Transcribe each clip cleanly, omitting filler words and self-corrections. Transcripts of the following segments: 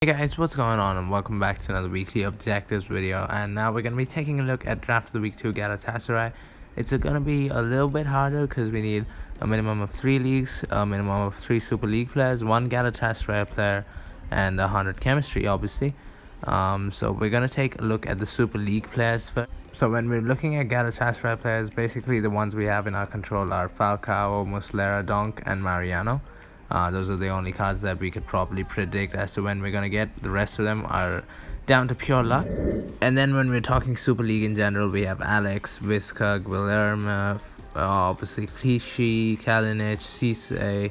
Hey guys, what's going on, and welcome back to another weekly objectives video. And now we're going to be taking a look at draft of the week 2 Galatasaray. It's going to be a little bit harder because we need a minimum of 3 leagues, a minimum of 3 Super League players, 1 Galatasaray player, and 100 chemistry obviously. So we're going to take a look at the Super League players first. So when we're looking at Galatasaray players, basically the ones we have in our control are Falcao, Muslera, Donk, and Mariano. Those are the only cards that we could probably predict as to when we're going to get. The rest of them are down to pure luck. And then when we're talking Super League in general, we have Alex, Visca, Guilherme, obviously Clichy, Kalinic, Cisse.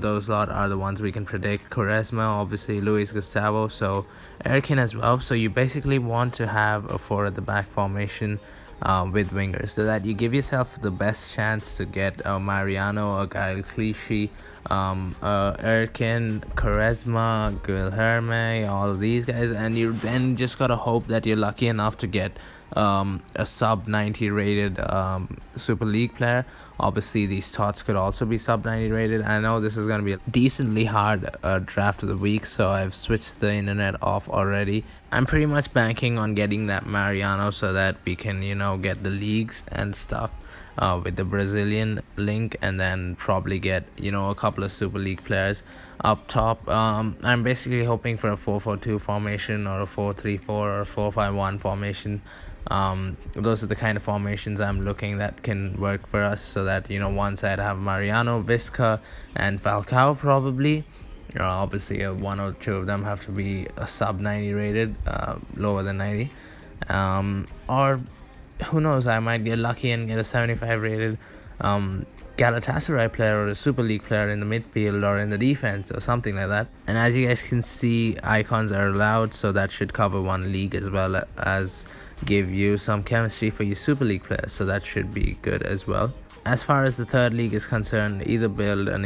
Those lot are the ones we can predict. Quaresma, obviously Luis Gustavo, so Erkin as well. So you basically want to have a 4 at the back formation with wingers, so that you give yourself the best chance to get Mariano, a guy Clichy, Erkin, Quaresma, Guilherme, all of these guys, and you then just gotta hope that you're lucky enough to get a sub 90 rated Super League player. Obviously these tots could also be sub 90 rated. I know this is going to be a decently hard draft of the week, so I've switched the internet off already. I'm pretty much banking on getting that Mariano so that we can get the leagues and stuff with the Brazilian link, and then probably get a couple of Super League players up top. I'm basically hoping for a 4-4-2 formation, or a 4-3-4, or a 4-5-1 formation. Those are the kind of formations I'm looking that can work for us, so that one side have Mariano, Visca, and Falcao probably. Obviously one or two of them have to be a sub 90 rated, lower than 90, or who knows, I might get lucky and get a 75 rated Galatasaray player or a Super League player in the midfield or in the defense or something like that. And as you guys can see, icons are allowed, so that should cover 1 league as well as give you some chemistry for your Super League players, so that should be good as well. As far as the 3rd league is concerned, either build an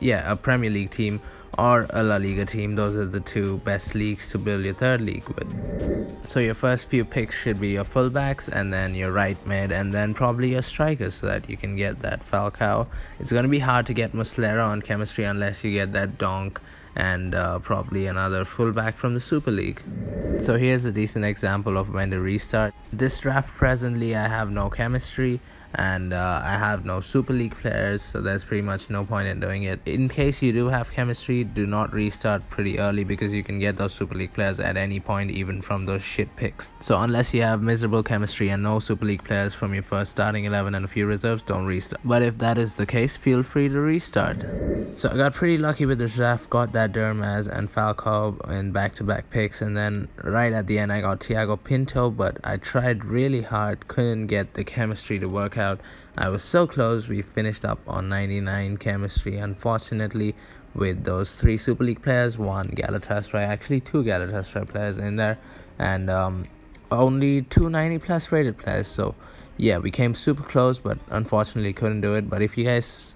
a Premier League team or a La Liga team. Those are the 2 best leagues to build your 3rd league with. So your first few picks should be your fullbacks, and then your right mid, and then probably your strikers, so that you can get that Falcao. It's going to be hard to get Muslera on chemistry unless you get that Donk and probably another fullback from the Super League. So here's a decent example of when to restart. This draft presently I have no chemistry, and I have no Super League players, so there's pretty much no point in doing it. In case you do have chemistry, do not restart pretty early, because you can get those Super League players at any point, even from those shit picks. So unless you have miserable chemistry and no Super League players from your first starting 11 and a few reserves, don't restart. But if that is the case, feel free to restart. So I got pretty lucky with this draft, got that Dermaz and Falcao in back-to-back picks, and then right at the end I got Thiago Pinto, but I tried really hard, couldn't get the chemistry to work out. I was so close. We finished up on 99 chemistry, unfortunately, with those 3 Super League players, 1 Galatasaray, actually 2 Galatasaray players in there, and only 2 90 plus rated players. So yeah, we came super close, but unfortunately couldn't do it. But if you guys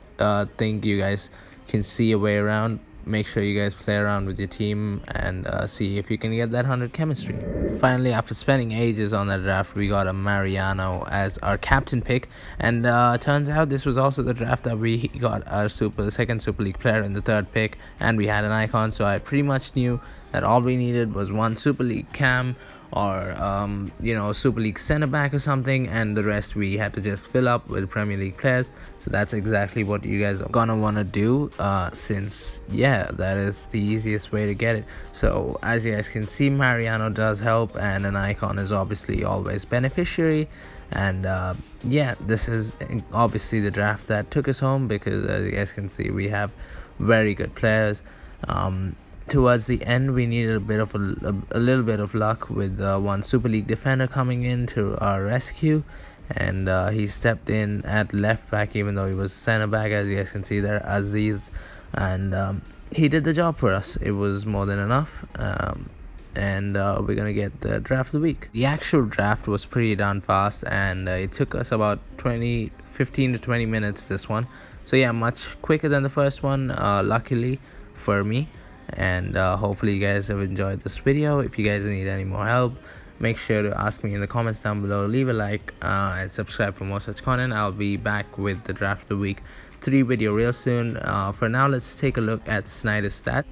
think you guys can see a way around, make sure you guys play around with your team and see if you can get that 100 chemistry. Finally, after spending ages on that draft, we got a Mariano as our captain pick, and turns out this was also the draft that we got our second Super League player in the 3rd pick, and we had an icon. So I pretty much knew that all we needed was 1 Super League cam, or Super League center back or something, and the rest we had to just fill up with Premier League players. So that's exactly what you guys are gonna want to do, since that is the easiest way to get it. So as you guys can see, Mariano does help, and an icon is obviously always beneficiary. And this is obviously the draft that took us home, because as you guys can see, we have very good players. Towards the end, we needed a little bit of luck with 1 Super League defender coming in to our rescue, and he stepped in at left back, even though he was center back, as you guys can see there, Aziz, and he did the job for us. It was more than enough, and we're gonna get the draft of the week. The actual draft was pretty darn fast, and it took us about 15 to 20 minutes, this one. So yeah, much quicker than the first one, luckily for me. And hopefully you guys have enjoyed this video. If you guys need any more help, make sure to ask me in the comments down below. Leave a like and subscribe for more such content. I'll be back with the draft of the week 3 video real soon. For now, let's take a look at Sneijder's stats.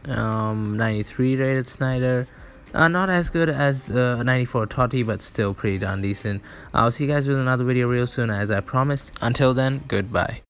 93 rated Sneijder. Not as good as the 94 Totti, but still pretty darn decent. I'll see you guys with another video real soon, as I promised. Until then, goodbye.